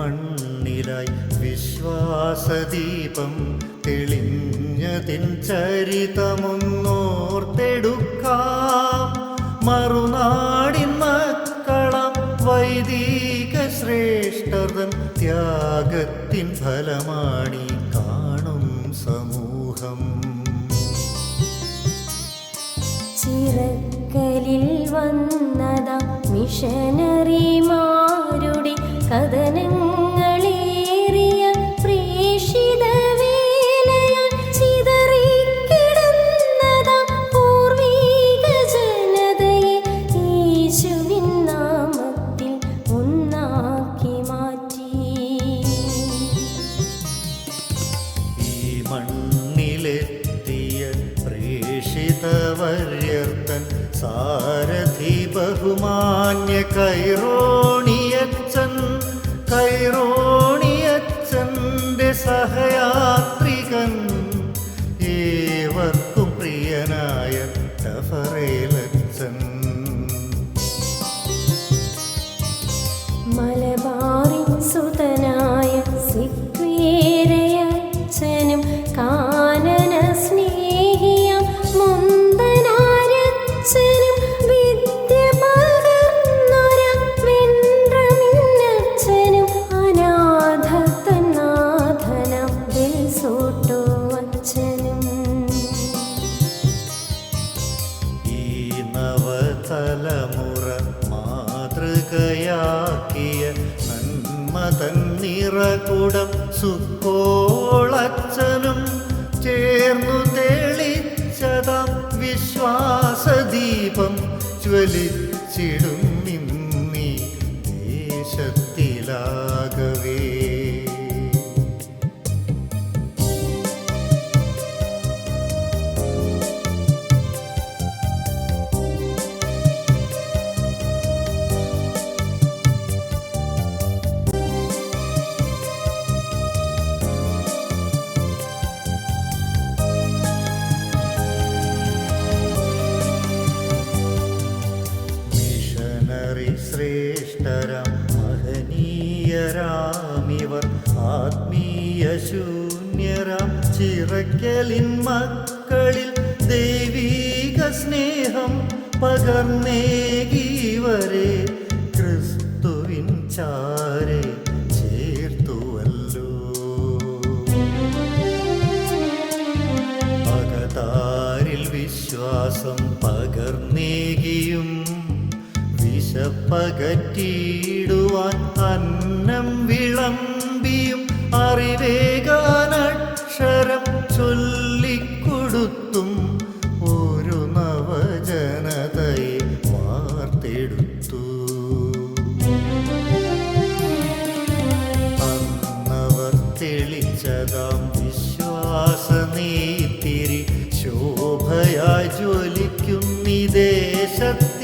മണ്ണിലായി വിശ്വാസദീപം തെളിഞ്ഞതിൻ ചരിതമൊന്നോർത്തെടുക്കാം. മറുനാടിൻ മക്കളാം വൈദിക ശ്രേഷ്ഠതൻ ത്യാഗത്തിൻ ഫലമാണി കാണും സമൂഹം. ചിറക്കലിൽ വന്നതാ മിഷനറിമാരുടെ കഥനങ്ങളേറിയ പ്രേഷിത വേലയാൽ ചിതറിക്കിടന്നതാ പൂർവീക ജനതയെ യേശുവിൻ നാമത്തിൽ ഒന്നാക്കി മാറ്റി. ഈ മണ്ണിലെത്തിയ പ്രേഷിതവര്യർത്തൻ സാരഥി ബഹുമാന്യ കൈറോണിയച്ചൻ്റെ സഹയാത്രികൻ, ഏവർക്കും പ്രിയനായ ടഫറേലച്ചൻ. മലബാറിൻ സുതനായ സിക്വേരയച്ചനും കാനന സ്നേഹിയാം മുന്തനാരച്ചനും വിദ്യ പകർന്നൊര വെണ്ട്രമിന്നച്ചനും അനാഥത്തനാഥനം വെൽസോട്ടോ അച്ഛനും. ഈ നവതലമുറ മാതൃകയാക്കിയ നന്മതൻ നിറകുടം സുക്കോളച്ചനും ചേർന്നു തെളിച്ചതാം വിശ്വാസദീപം ജ്വലിച്ചിടും നിന്നീ ദേശത്തിലാകവേ. ശ്രേഷ്ഠരാം മഹനീയരാമിവർ ആത്മീയ ശൂന്യരാം ചിറക്കലിൻ മക്കളിൽ ദൈവീക സ്നേഹം പകർന്നേകിവരെ ക്രിസ്തുവിൻ ചാരെ ചേർത്തുവല്ലോ. പകതാരിൽ വിശ്വാസം പകർന്നേകിയും വിശപ്പകറ്റിയിടുവാൻ അന്നം വിളമ്പിയും അറിവേകാനക്ഷരം ചൊല്ലിക്കൊടുത്തും ഒരു നവജനതയെ വാർത്തെടുത്തു. അന്നവർ തെളിച്ചതാം വിശ്വാസനീതിരി ശോഭയായി ജ്വലിക്കും ഈ ദേശത്ത്